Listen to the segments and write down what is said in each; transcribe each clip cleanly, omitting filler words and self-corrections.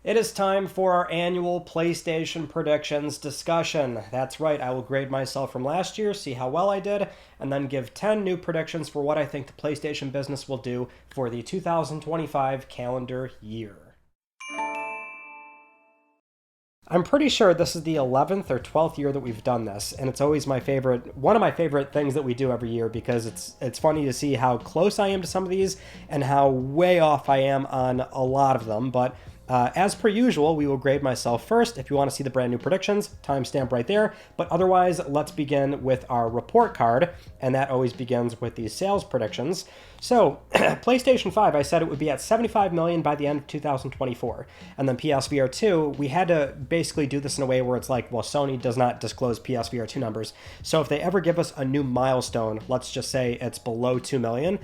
It is time for our annual PlayStation predictions discussion. That's right, I will grade myself from last year, see how well I did, and then give 10 new predictions for what I think the PlayStation business will do for the 2025 calendar year. I'm pretty sure this is the 11th or 12th year that we've done this, and it's always one of my favorite things that we do every year because it's funny to see how close I am to some of these and how way off I am on a lot of them, but as per usual, we will grade myself first. If you want to see the brand new predictions, timestamp right there. But otherwise, let's begin with our report card, and that always begins with these sales predictions. So, PlayStation 5, I said it would be at 75 million by the end of 2024. And then PSVR 2, we had to basically do this in a way where it's like, well, Sony does not disclose PSVR 2 numbers. So if they ever give us a new milestone, let's just say it's below 2 million,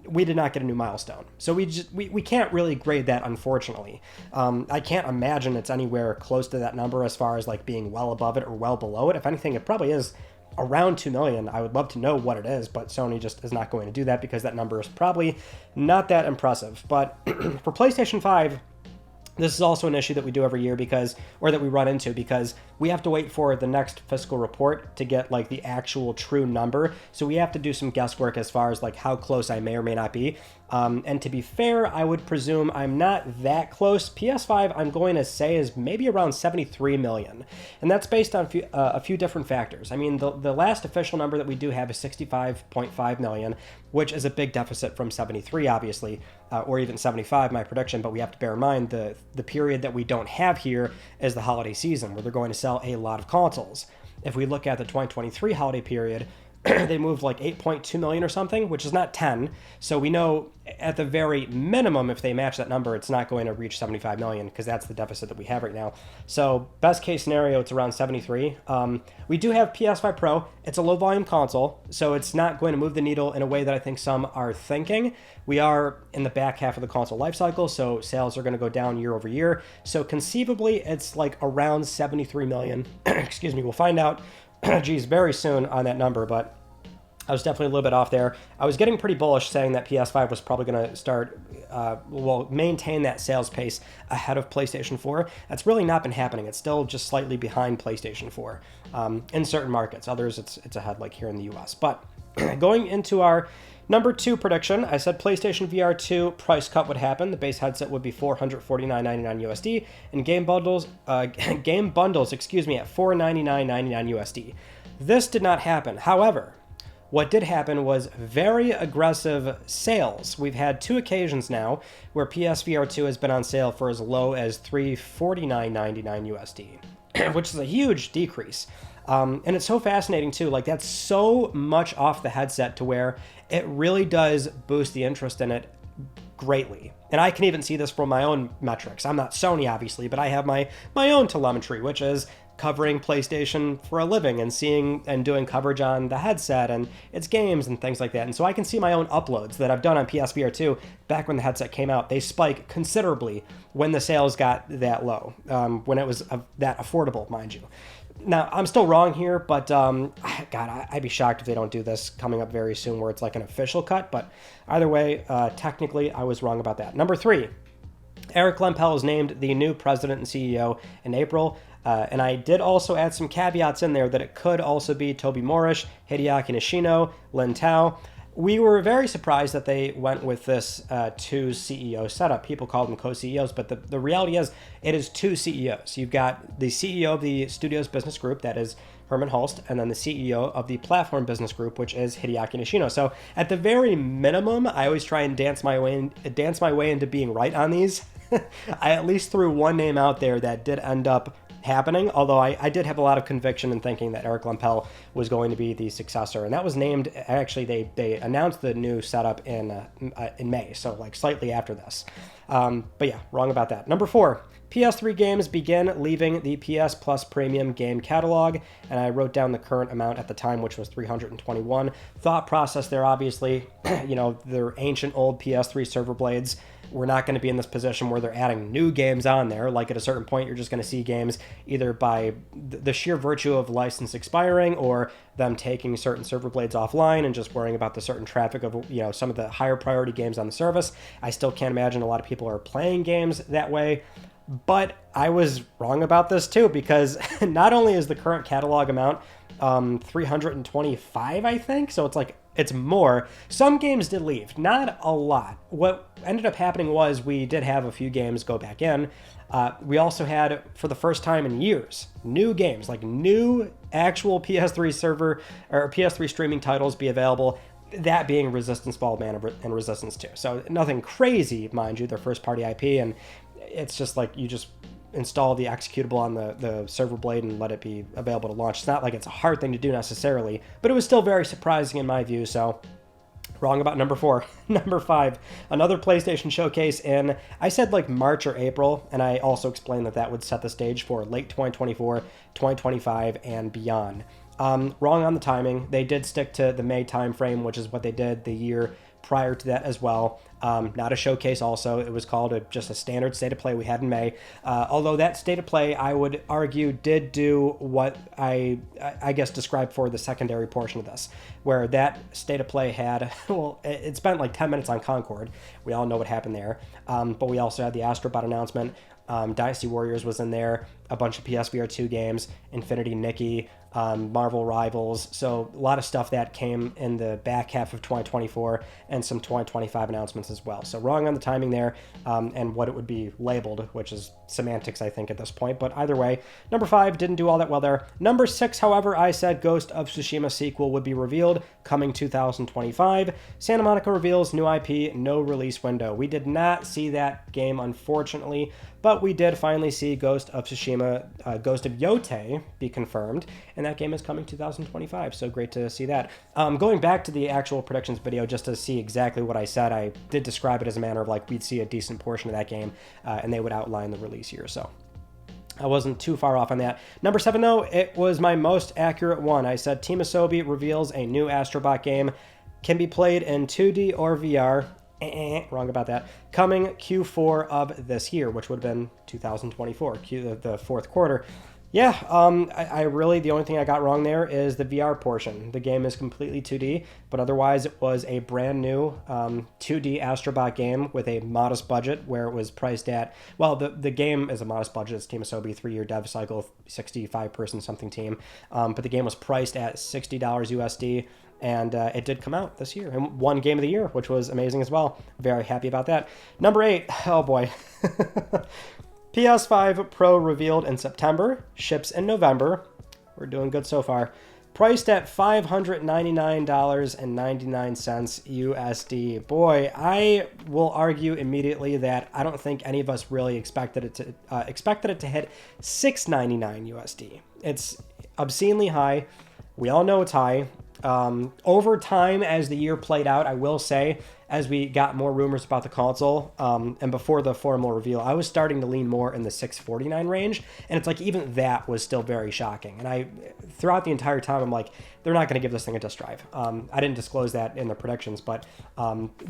we did not get a new milestone. So we can't really grade that, unfortunately. I can't imagine it's anywhere close to that number as far as like being well above it or well below it. If anything, it probably is around 2 million. I would love to know what it is, but Sony just is not going to do that because that number is probably not that impressive. But for PlayStation 5, this is also an issue that we do every year that we run into because we have to wait for the next fiscal report to get like the actual true number. So we have to do some guesswork as far as like how close I may or may not be. And to be fair, I would presume I'm not that close. PS5, I'm going to say is maybe around 73 million. And that's based on a few different factors. I mean, the last official number that we do have is 65.5 million, which is a big deficit from 73, obviously, or even 75, my prediction. But we have to bear in mind the period that we don't have here is the holiday season, where they're going to sell a lot of consoles. If we look at the 2023 holiday period, they moved like 8.2 million or something, which is not 10. So we know at the very minimum, if they match that number, it's not going to reach 75 million because that's the deficit that we have right now. So best case scenario, it's around 73. We do have PS5 Pro. It's a low volume console, so it's not going to move the needle in a way that I think some are thinking. We are in the back half of the console life cycle, so sales are going to go down year over year. So conceivably, it's like around 73 million. Excuse me, we'll find out very soon on that number, but I was definitely a little bit off there. I was getting pretty bullish saying that PS5 was probably going to start, maintain that sales pace ahead of PlayStation 4. That's really not been happening. It's still just slightly behind PlayStation 4 in certain markets. Others, it's ahead, like here in the US. But going into our number 2 prediction, I said PlayStation VR 2 price cut would happen. The base headset would be $449.99 USD, and game bundles, at $499.99 USD. This did not happen. However, what did happen was very aggressive sales. We've had 2 occasions now where PSVR 2 has been on sale for as low as $349.99 USD, which is a huge decrease. And it's so fascinating too, like that's so much off the headset to where it really does boost the interest in it greatly. And I can even see this from my own metrics. I'm not Sony, obviously, but I have my own telemetry, which is covering PlayStation for a living and seeing and doing coverage on the headset and its games and things like that. And so I can see my own uploads that I've done on PSVR 2 back when the headset came out. They spike considerably when the sales got that low, when it was that affordable, mind you. Now, I'm still wrong here, but God, I'd be shocked if they don't do this coming up very soon where it's like an official cut. But either way, technically, I was wrong about that. Number 3, Eric Lempel is named the new president and CEO in April. And I did also add some caveats in there that it could also be Toby Morrish, Hideaki Nishino, Lin Tao. We were very surprised that they went with this 2 CEO setup. People call them co-CEOs, but the reality is it is 2 CEOs. You've got the CEO of the Studios Business Group, that is Herman Hulst, and then the CEO of the Platform Business Group, which is Hideaki Nishino. So at the very minimum, I always try and dance my way into being right on these. I at least threw one name out there that did end up happening, although I did have a lot of conviction in thinking that Eric Lempel was going to be the successor, and that was named, actually they announced the new setup in May, so like slightly after this. But yeah, wrong about that. Number 4, PS3 games begin leaving the PS Plus Premium game catalog, and I wrote down the current amount at the time, which was 321. Thought process there, obviously, they're ancient old PS3 server blades. We're not going to be in this position where they're adding new games on there. Like at a certain point, you're just going to see games either by the sheer virtue of license expiring or them taking certain server blades offline and just worrying about the certain traffic of, some of the higher priority games on the service. I still can't imagine a lot of people are playing games that way. But I was wrong about this too, because not only is the current catalog amount 325, I think, so it's more. Some games did leave, not a lot. What ended up happening was we did have a few games go back in. We also had, for the first time in years, new games, like new actual PS3 server or PS3 streaming titles be available. That being Resistance Ballman and Resistance 2. So nothing crazy, mind you, they're first party IP, and it's just like you just install the executable on the server blade and let it be available to launch. It's not like it's a hard thing to do necessarily, but it was still very surprising in my view. So wrong about number 4. Number 5, another PlayStation showcase in, I said like March or April, and I also explained that that would set the stage for late 2024, 2025, and beyond. Wrong on the timing. They did stick to the May timeframe, which is what they did the year prior to that as well. Not a showcase also. It was called just a standard state of play we had in May. Although that state of play, I would argue, did do what I guess described for the secondary portion of this, where that state of play had, well, it spent like 10 minutes on Concord. We all know what happened there. But we also had the Astrobot announcement. Dynasty Warriors was in there, a bunch of PSVR 2 games, Infinity Nikki, Marvel Rivals. So a lot of stuff that came in the back half of 2024 and some 2025 announcements as well. So wrong on the timing there, and what it would be labeled, which is semantics, I think, at this point. But either way, number 5 didn't do all that well there. Number 6, however, I said Ghost of Tsushima sequel would be revealed coming 2025. Santa Monica reveals new IP, no release window. We did not see that game, unfortunately, but we did finally see Ghost of Tsushima, Ghost of Yotei be confirmed, and that game is coming 2025, so great to see that. Going back to the actual predictions video just to see exactly what I said, I did describe it as a manner of like we'd see a decent portion of that game, and they would outline the release year, so I wasn't too far off on that. Number 7, though, it was my most accurate one. I said Team Asobi reveals a new Astrobot game, can be played in 2D or VR. Wrong about that. Coming Q4 of this year, which would have been 2024, the fourth quarter. Yeah, I really, the only thing I got wrong there is the VR portion. The game is completely 2D, but otherwise it was a brand new 2D Astrobot game with a modest budget where it was priced at, well, the game is a modest budget. It's Team Asobi, 3-year dev cycle, 65-person something team. But the game was priced at $60 USD. And it did come out this year and won Game of the Year, which was amazing as well. Very happy about that. Number 8, oh boy. PS5 Pro revealed in September, ships in November. We're doing good so far. Priced at $599.99 USD. Boy, I will argue immediately that I don't think any of us really expected it to hit $699 USD. It's obscenely high. We all know it's high. Over time, as the year played out, I will say, as we got more rumors about the console, and before the formal reveal, I was starting to lean more in the $649 range, and it's like even that was still very shocking. And throughout the entire time, I'm like, they're not going to give this thing a test drive. I didn't disclose that in the predictions, but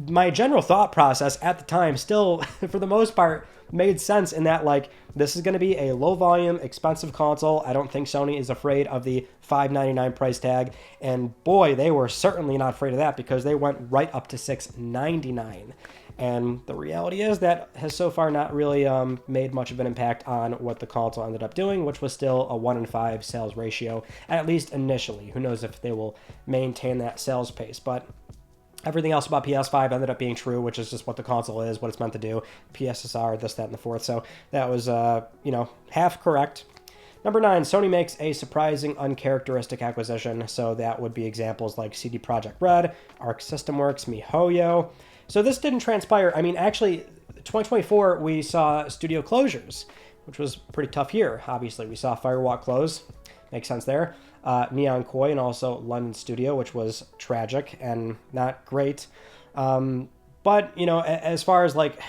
my general thought process at the time still, for the most part, made sense in that, like, this is going to be a low volume, expensive console. I don't think Sony is afraid of the $599 price tag. And boy, they were certainly not afraid of that because they went right up to $699. And the reality is that has so far not really made much of an impact on what the console ended up doing, which was still a 1 in 5 sales ratio, at least initially. Who knows if they will maintain that sales pace, but everything else about PS5 ended up being true, which is just what the console is, what it's meant to do. PSSR, this, that, and the fourth. So that was, half correct. Number 9, Sony makes a surprising, uncharacteristic acquisition. So that would be examples like CD Projekt Red, Arc System Works, MiHoYo. So this didn't transpire. I mean, actually, 2024, we saw studio closures, which was a pretty tough year. Obviously, we saw Firewalk close. Makes sense there. Neon Koi and also London Studio, which was tragic and not great. But, as far as like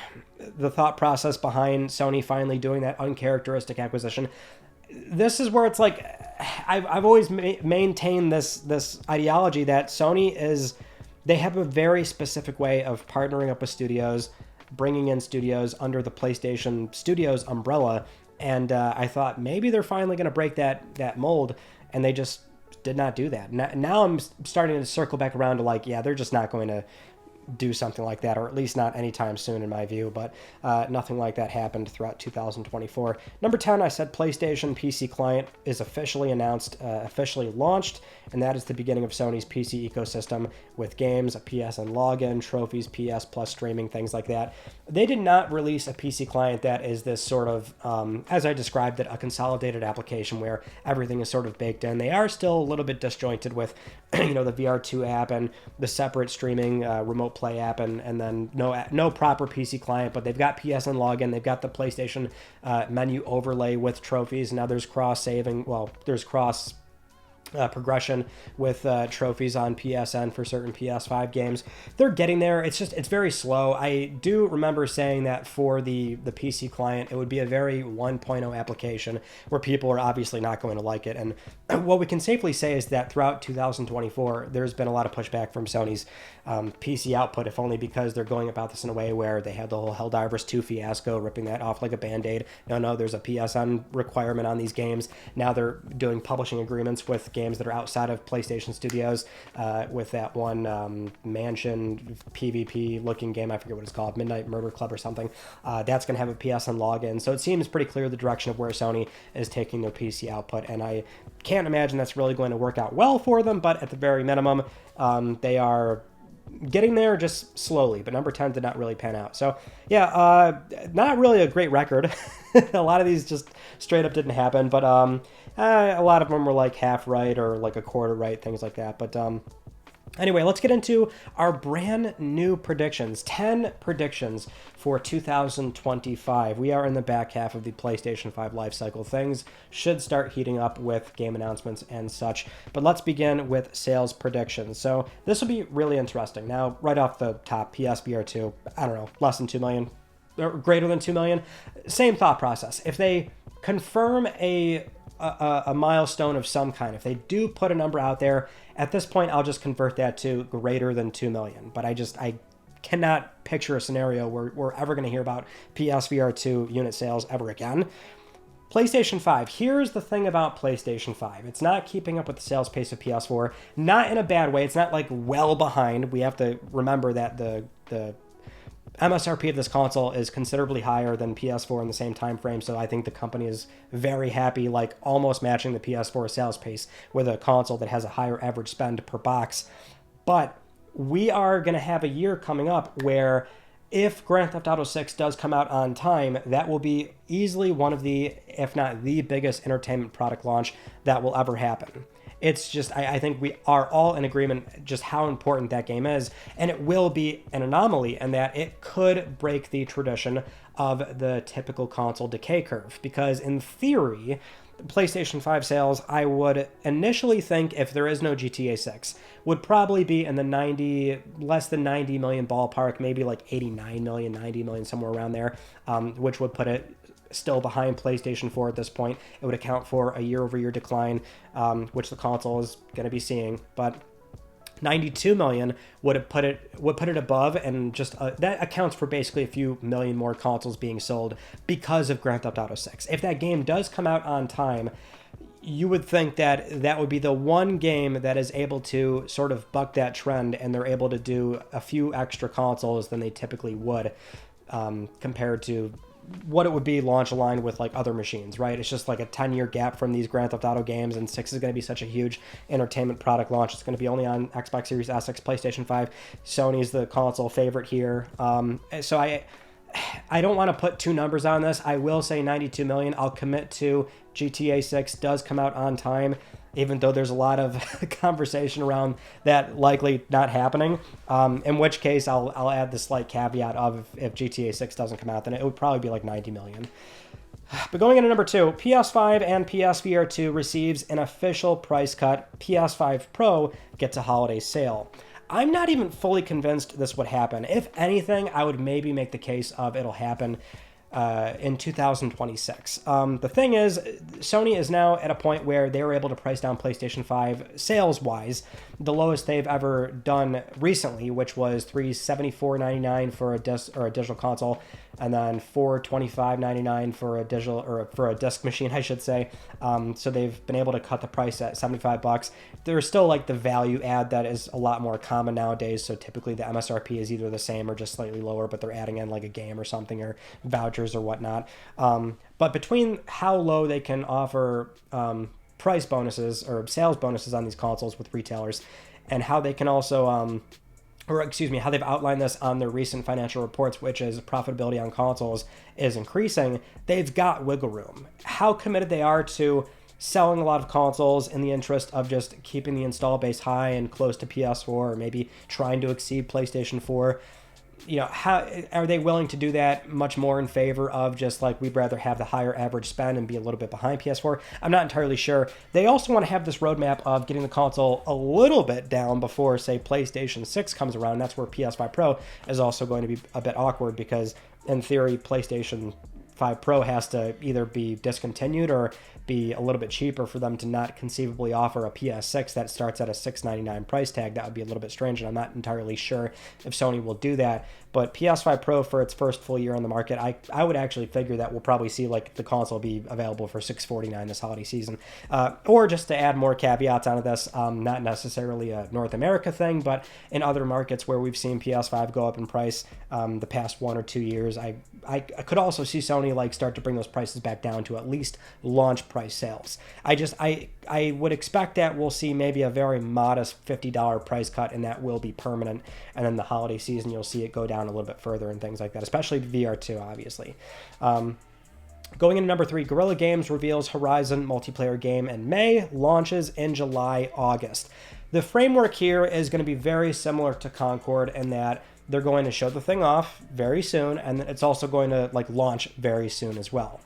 the thought process behind Sony finally doing that uncharacteristic acquisition, this is where it's like, I've always maintained this ideology that Sony they have a very specific way of partnering up with studios, bringing in studios under the PlayStation Studios umbrella. And I thought maybe they're finally going to break that mold, and they just did not do that. Now I'm starting to circle back around to like, yeah, they're just not going to do something like that, or at least not anytime soon in my view, but nothing like that happened throughout 2024. Number 10, I said PlayStation PC client is officially announced, officially launched, and that is the beginning of Sony's PC ecosystem with games, a PSN login, trophies, PS Plus streaming, things like that. They did not release a PC client that is this sort of, as I described it, a consolidated application where everything is sort of baked in. They are still a little bit disjointed with, the VR2 app and the separate streaming remote play app, and then no proper PC client, but they've got PSN login, they've got the PlayStation menu overlay with trophies. Now there's cross saving. Well, there's cross progression with trophies on PSN for certain PS5 games. They're getting there. It's very slow. I do remember saying that for the PC client, it would be a very 1.0 application where people are obviously not going to like it. And what we can safely say is that throughout 2024, there's been a lot of pushback from Sony's PC output, if only because they're going about this in a way where they had the whole Helldivers 2 fiasco, ripping that off like a Band-Aid. No, there's a PSN requirement on these games. Now they're doing publishing agreements with games that are outside of PlayStation Studios, with that one mansion PvP looking game, I forget what it's called, Midnight Murder Club or something. That's going to have a PSN login. So it seems pretty clear the direction of where Sony is taking their PC output, and I can't imagine that's really going to work out well for them, but at the very minimum, they are getting there just slowly. But number 10 did not really pan out. So yeah, not really a great record. A lot of these just straight up didn't happen, but a lot of them were like half right or like a quarter right, things like that. But anyway, let's get into our brand new predictions. 10 predictions for 2025. We are in the back half of the PlayStation 5 life cycle. Things should start heating up with game announcements and such. But let's begin with sales predictions. So this will be really interesting. Now, right off the top, PSVR 2, I don't know, less than 2 million or greater than 2 million. Same thought process. If they confirm a milestone of some kind, if they do put a number out there, at this point, I'll just convert that to greater than 2 million. But I cannot picture a scenario where we're ever going to hear about PSVR 2 unit sales ever again. PlayStation 5. Here's the thing about PlayStation 5. It's not keeping up with the sales pace of PS4. Not in a bad way. It's not like well behind. We have to remember that the MSRP of this console is considerably higher than PS4 in the same time frame, so I think the company is very happy, like almost matching the PS4 sales pace with a console that has a higher average spend per box. But we are going to have a year coming up where if Grand Theft Auto 6 does come out on time, that will be easily one of the, if not the biggest entertainment product launch that will ever happen. It's just, I think we are all in agreement just how important that game is, and it will be an anomaly in that it could break the tradition of the typical console decay curve, because in theory, PlayStation 5 sales, I would initially think, if there is no GTA 6, would probably be in the less than 90 million ballpark, maybe like 89 million, 90 million, somewhere around there, which would put it still behind PlayStation 4 at this point. It would account for a year-over-year decline, which the console is going to be seeing. But 92 million would put it above, and just that accounts for basically a few million more consoles being sold because of Grand Theft Auto 6. If that game does come out on time, you would think that that would be the one game that is able to sort of buck that trend, and they're able to do a few extra consoles than they typically would, compared to what it would be launch aligned with like other machines, right? It's just like a 10-year gap from these Grand Theft Auto games, and 6 is going to be such a huge entertainment product launch. It's going to be only on Xbox Series S, X, PlayStation 5. Sony's the console favorite here. So I don't want to put two numbers on this. I will say 92 million. I'll commit to GTA 6 does come out on time, even though there's a lot of conversation around that likely not happening. In which case, I'll add the slight caveat of if GTA 6 doesn't come out, then it would probably be like 90 million. But going into number 2, PS5 and PSVR 2 receives an official price cut. PS5 Pro gets a holiday sale. I'm not even fully convinced this would happen. If anything, I would maybe make the case of it'll happen in 2026. The thing is, Sony is now at a point where they were able to price down PlayStation 5 sales-wise the lowest they've ever done recently, which was $374.99 for a disc or a digital console, and then $425.99 for a digital or for a disc machine, I should say. So they've been able to cut the price at $75. There's still like the value add that is a lot more common nowadays. So typically the MSRP is either the same or just slightly lower, but they're adding in like a game or something or vouchers or whatnot. But between how low they can offer price bonuses or sales bonuses on these consoles with retailers, and how they can also how they've outlined this on their recent financial reports, which is profitability on consoles is increasing, they've got wiggle room. How committed they are to selling a lot of consoles in the interest of just keeping the install base high and close to PS4, or maybe trying to exceed PlayStation 4. How are they willing to do that much more in favor of just like, we'd rather have the higher average spend and be a little bit behind PS4? I'm not entirely sure. They also want to have this roadmap of getting the console a little bit down before, say, PlayStation 6 comes around. That's where PS5 Pro is also going to be a bit awkward, because in theory, PlayStation 5 Pro has to either be discontinued or be a little bit cheaper for them to not conceivably offer a PS6 that starts at a $699 price tag. That would be a little bit strange, and I'm not entirely sure if Sony will do that. But PS5 Pro, for its first full year on the market, I would actually figure that we'll probably see like the console be available for $649 this holiday season. Or just to add more caveats onto this, not necessarily a North America thing, but in other markets where we've seen PS5 go up in price the past 1 or 2 years, I could also see Sony like start to bring those prices back down to at least launch price sales. I would expect that we'll see maybe a very modest $50 price cut, and that will be permanent. And then the holiday season, you'll see it go down a little bit further and things like that, especially VR2, obviously. Going into number 3, Guerrilla Games reveals Horizon multiplayer game in May, launches in July, August. The framework here is going to be very similar to Concord in that they're going to show the thing off very soon, and it's also going to like launch very soon as well.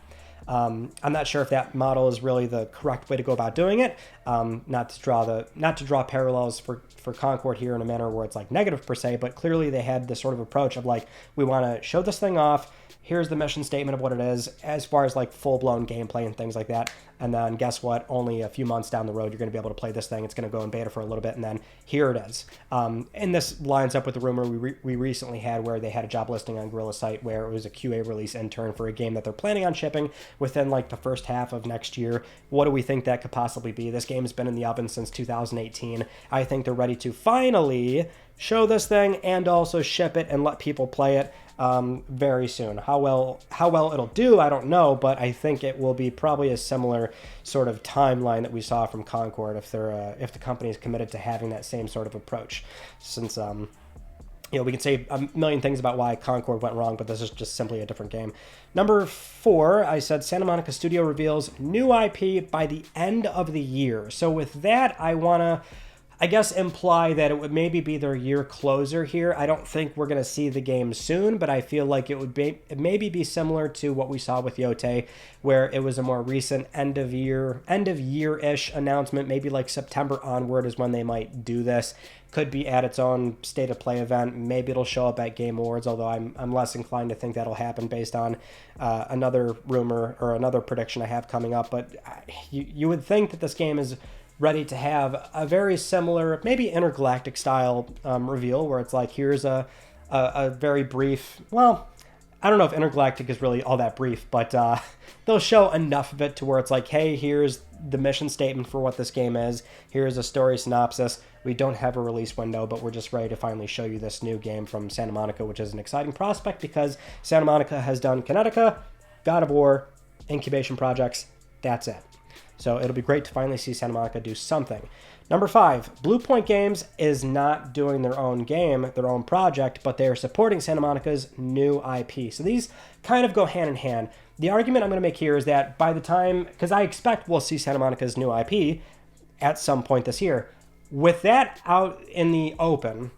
I'm not sure if that model is really the correct way to go about doing it. Not to draw parallels for Concord here in a manner where it's like negative per se, but clearly they had this sort of approach of like, we want to show this thing off. Here's the mission statement of what it is, as far as like full-blown gameplay and things like that. And then guess what? Only a few months down the road, you're going to be able to play this thing. It's going to go in beta for a little bit, and then here it is. And this lines up with the rumor we recently had where they had a job listing on Guerrilla site where it was a QA release intern for a game that they're planning on shipping within like the first half of next year. What do we think that could possibly be? This game's been in the oven since 2018. I think they're ready to finally show this thing and also ship it and let people play it very soon. How well it'll do, I don't know, but I think it will be probably a similar sort of timeline that we saw from Concord if the company is committed to having that same sort of approach. Since we can say a million things about why Concord went wrong, but this is just simply a different game. Number 4, I said Santa Monica Studio reveals new IP by the end of the year. So with that, I want to, I guess, imply that it would maybe be their year closer here. I don't think we're going to see the game soon, but I feel like it would maybe be similar to what we saw with Yote, where it was a more recent end of year-ish announcement. Maybe like September onward is when they might do this. Could be at its own state of play event. Maybe it'll show up at Game Awards, although I'm less inclined to think that'll happen based on another rumor or another prediction I have coming up. But you would think that this game is ready to have a very similar, maybe Intergalactic style reveal, where it's like, here's a very brief, well, I don't know if Intergalactic is really all that brief, but they'll show enough of it to where it's like, hey, here's the mission statement for what this game is. Here's a story synopsis. We don't have a release window, but we're just ready to finally show you this new game from Santa Monica, which is an exciting prospect because Santa Monica has done Kinetica, God of War, incubation projects. That's it. So it'll be great to finally see Santa Monica do something. Number 5, Bluepoint Games is not doing their own game, their own project, but they are supporting Santa Monica's new IP. So these kind of go hand in hand. The argument I'm going to make here is that by the time, because I expect we'll see Santa Monica's new IP at some point this year. With that out in the open,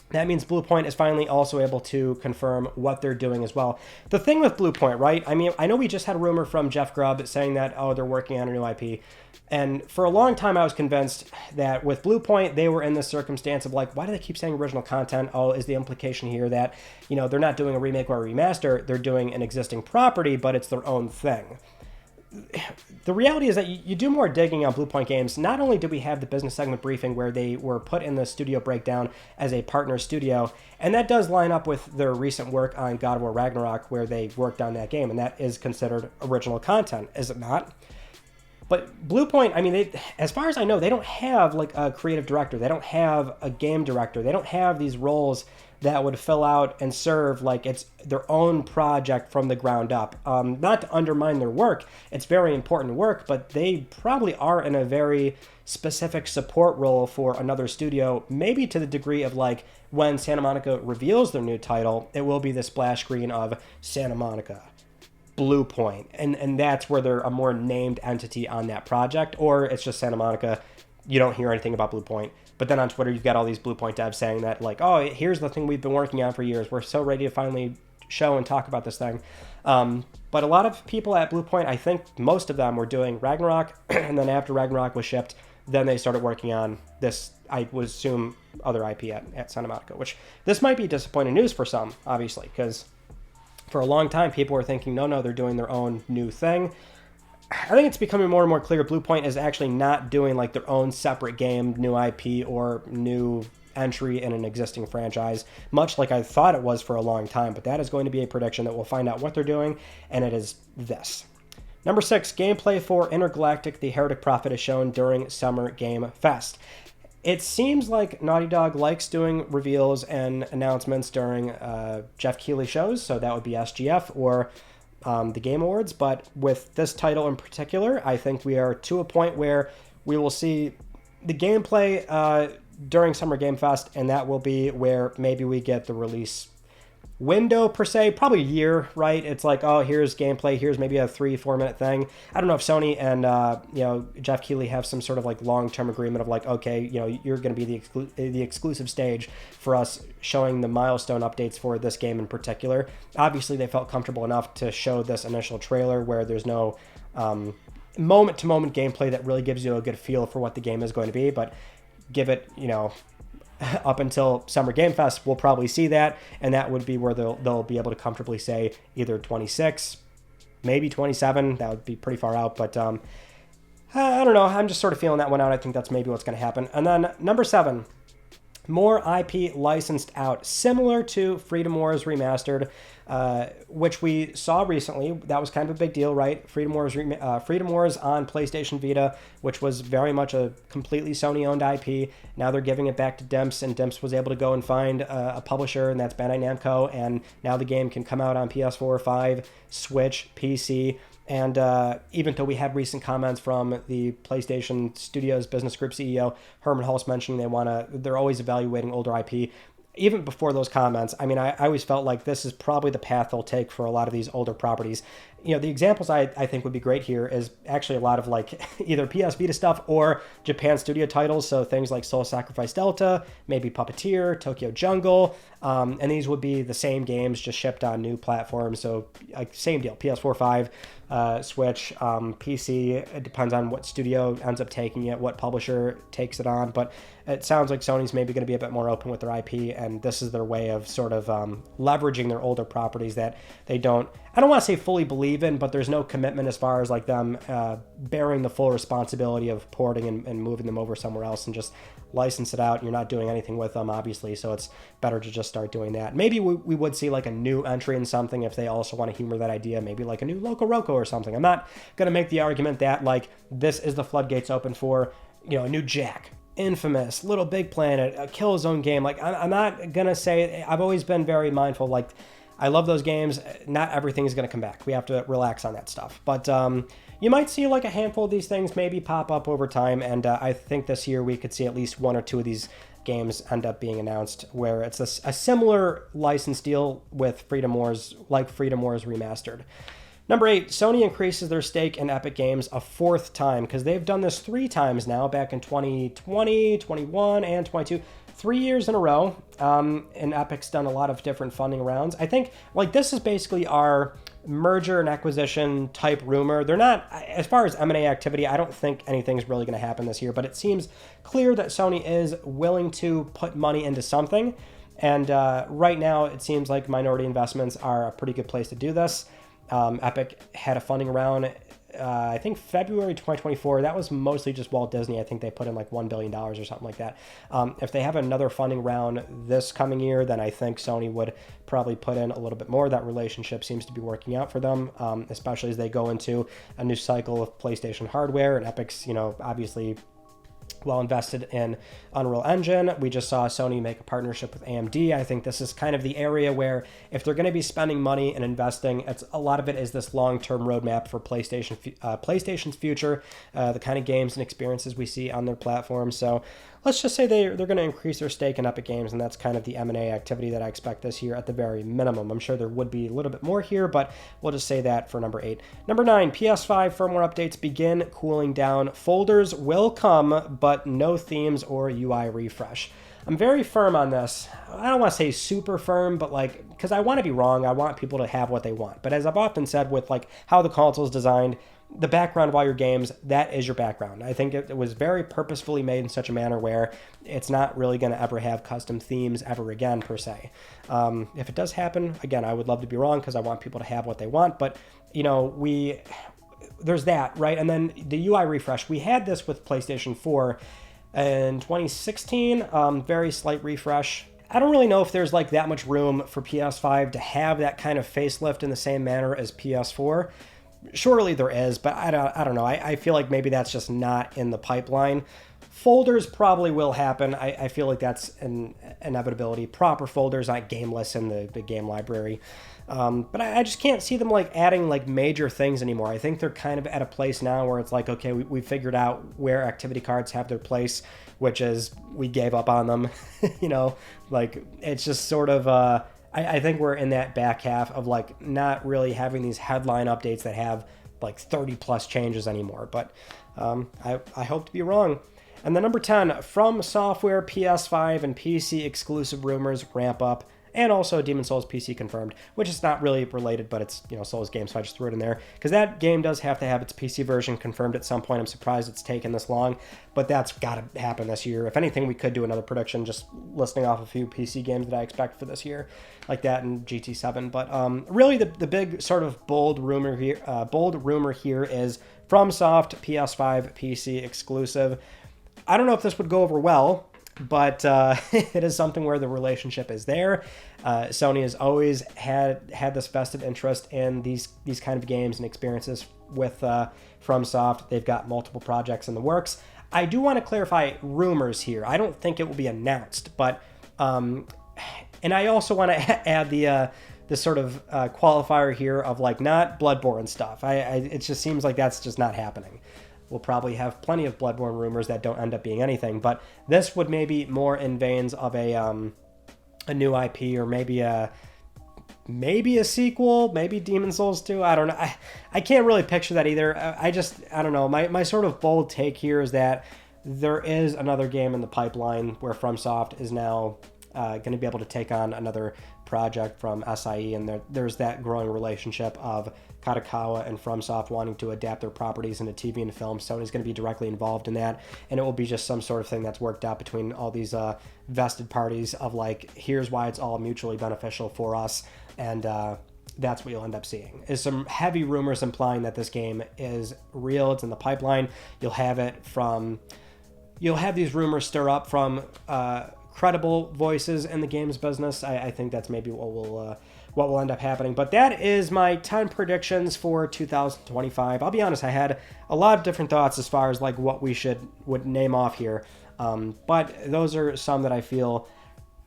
that means Bluepoint is finally also able to confirm what they're doing as well. The thing with Bluepoint, right? I mean, I know we just had a rumor from Jeff Grubb saying that, they're working on a new IP. And for a long time, I was convinced that with Bluepoint, they were in this circumstance of like, why do they keep saying original content? Oh, is the implication here that, they're not doing a remake or a remaster, they're doing an existing property, but it's their own thing. the reality is that you do more digging on Bluepoint Games. Not only did we have the business segment briefing where they were put in the studio breakdown as a partner studio, and that does line up with their recent work on God of War Ragnarok, where they worked on that game, and that is considered original content, is it not? But Bluepoint, I mean, as far as I know, they don't have like a creative director. They don't have a game director. They don't have these roles that would fill out and serve like it's their own project from the ground up. Not to undermine their work. It's very important work, but they probably are in a very specific support role for another studio, maybe to the degree of like when Santa Monica reveals their new title, it will be the splash screen of Santa Monica Bluepoint, and that's where they're a more named entity on that project, or it's just Santa Monica. You don't hear anything about Bluepoint. But then on Twitter, you've got all these Bluepoint devs saying that, like, oh, here's the thing we've been working on for years. We're so ready to finally show and talk about this thing. But a lot of people at Bluepoint, I think most of them were doing Ragnarok, and then after Ragnarok was shipped, then they started working on this, I would assume, other IP at Santa Monica, which this might be disappointing news for some, obviously, because for a long time, people were thinking, no, they're doing their own new thing. I think it's becoming more and more clear Bluepoint is actually not doing like their own separate game, new IP, or new entry in an existing franchise, much like I thought it was for a long time. But that is going to be a prediction that we'll find out what they're doing, and it is this. Number 6, gameplay for Intergalactic, the Heretic Prophet is shown during Summer Game Fest. It seems like Naughty Dog likes doing reveals and announcements during Jeff Keighley shows, so that would be SGF or the Game Awards, but with this title in particular, I think we are to a point where we will see the gameplay during Summer Game Fest, and that will be where maybe we get the release window per se, probably a year, right? It's like, oh, here's gameplay, here's maybe a 3-4 minute thing. I don't know if Sony and Jeff Keighley have some sort of like long-term agreement of like, okay, you're going to be the exclusive stage for us showing the milestone updates for this game in particular. Obviously, they felt comfortable enough to show this initial trailer where there's no moment-to-moment gameplay that really gives you a good feel for what the game is going to be, but give it, up until Summer Game Fest, we'll probably see that, and that would be where they'll be able to comfortably say either 26, maybe 27. That would be pretty far out, but I don't know. I'm just sort of feeling that one out. I think that's maybe what's going to happen. And then number 7, more IP licensed out, similar to Freedom Wars Remastered, which we saw recently. That was kind of a big deal, right? Freedom Wars on PlayStation Vita, which was very much a completely Sony-owned IP. Now they're giving it back to Dimps, and Dimps was able to go and find a publisher, and that's Bandai Namco, and now the game can come out on PS4, 5, Switch, PC. And even though we had recent comments from the PlayStation Studios Business Group CEO, Herman Hulse, mentioning they're always evaluating older IP. Even before those comments, I mean, I always felt like this is probably the path they'll take for a lot of these older properties. The examples I think would be great here is actually a lot of like either PS Vita stuff or Japan Studio titles. So things like Soul Sacrifice Delta, maybe Puppeteer, Tokyo Jungle. And these would be the same games just shipped on new platforms. So like same deal, PS4, 5, Switch, PC. It depends on what studio ends up taking it, what publisher takes it on. But it sounds like Sony's maybe going to be a bit more open with their IP, and this is their way of sort of leveraging their older properties that they don't, I don't want to say fully believe in, but there's no commitment as far as like them bearing the full responsibility of porting and moving them over somewhere else and just license it out. You're not doing anything with them, obviously, so it's better to just start doing that. Maybe we would see like a new entry in something if they also want to humor that idea, maybe like a new Loco Roco or something. I'm not going to make the argument that like this is the floodgates open for, a new Jack, Infamous, Little Big Planet, a Killzone game. Like I'm not going to say, I've always been very mindful, like I love those games. Not everything is going to come back. We have to relax on that stuff. But you might see like a handful of these things maybe pop up over time, and I think this year we could see at least one or two of these games end up being announced where it's a similar license deal with Freedom Wars, like Freedom Wars Remastered. Number 8, Sony increases their stake in Epic Games a 4th time, because they've done this 3 times now, back in 2020, 21, and 22. 3 years in a row, and Epic's done a lot of different funding rounds. I think, like, this is basically our merger and acquisition type rumor. They're not, as far as M&A activity, I don't think anything's really going to happen this year, but it seems clear that Sony is willing to put money into something, and right now it seems like minority investments are a pretty good place to do this. Epic had a funding round I think February 2024. That was mostly just Walt Disney. I think they put in like $1 billion or something like that. If they have another funding round this coming year, then I think Sony would probably put in a little bit more. That relationship seems to be working out for them, especially as they go into a new cycle of PlayStation hardware, and Epic's, obviously well invested in Unreal Engine. We just saw Sony make a partnership with AMD. I think this is kind of the area where if they're going to be spending money and investing, a lot of it is this long-term roadmap for PlayStation's future, the kind of games and experiences we see on their platform. So let's just say they're going to increase their stake in Epic Games, and that's kind of the M&A activity that I expect this year at the very minimum. I'm sure there would be a little bit more here, but we'll just say that for number 8. Number 9, PS5 firmware updates begin cooling down. Folders will come, but no themes or UI refresh. I'm very firm on this. I don't want to say super firm, but because I want to be wrong. I want people to have what they want. But as I've often said with how the console is designed, the background while your games, that is your background. I think it was very purposefully made in such a manner where it's not really going to ever have custom themes ever again, per se. If it does happen, again, I would love to be wrong because I want people to have what they want. But, there's that, right? And then the UI refresh. We had this with PlayStation 4 in 2016, very slight refresh. I don't really know if there's that much room for PS5 to have that kind of facelift in the same manner as PS4. Surely there is, but I don't know. I feel like maybe that's just not in the pipeline. Folders probably will happen. I feel like that's an inevitability. Proper folders, not game lists in the game library. But I just can't see them adding major things anymore. I think they're kind of at a place now where it's okay, we figured out where activity cards have their place, which is we gave up on them. It's just sort of... I think we're in that back half of not really having these headline updates that have 30 plus changes anymore. But I hope to be wrong. And then number 10, From Software PS5 and PC exclusive rumors ramp up. And also Demon's Souls PC confirmed, which is not really related, but it's, Souls game, so I just threw it in there. Because that game does have to have its PC version confirmed at some point. I'm surprised it's taken this long, but that's got to happen this year. If anything, we could do another prediction, just listing off a few PC games that I expect for this year, like that and GT7. But really the big sort of bold rumor here is FromSoft PS5 PC exclusive. I don't know if this would go over well, but it is something where the relationship is there. Sony has always had this vested interest in these kind of games and experiences with FromSoft. They've got multiple projects in the works. I do want to clarify rumors here. I don't think it will be announced, but and I also want to add the sort of qualifier here of not Bloodborne stuff. It just seems like that's just not happening. We'll probably have plenty of Bloodborne rumors that don't end up being anything, but this would maybe more in veins of a new IP, or maybe a sequel, maybe Demon's Souls 2. I don't know. I can't really picture that either. I don't know. My sort of bold take here is that there is another game in the pipeline where FromSoft is now going to be able to take on another project from SIE, and there's that growing relationship of Kadokawa and FromSoft wanting to adapt their properties into TV and film. Sony's going to be directly involved in that, and it will be just some sort of thing that's worked out between all these vested parties of here's why it's all mutually beneficial for us, and that's what you'll end up seeing, is some heavy rumors implying that this game is real, it's in the pipeline. You'll have these rumors stir up from credible voices in the games business. I think that's maybe what will end up happening. But that is my 10 predictions for 2025. I'll be honest, I had a lot of different thoughts as far as what we would name off here. But those are some that I feel,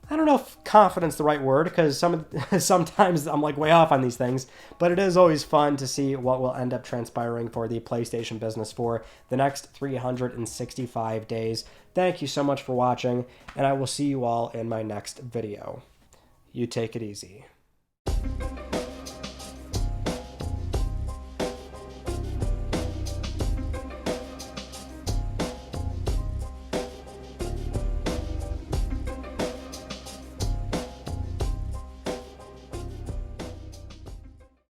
I don't know if confidence is the right word, because sometimes I'm way off on these things, but it is always fun to see what will end up transpiring for the PlayStation business for the next 365 days. Thank you so much for watching, and I will see you all in my next video. You take it easy.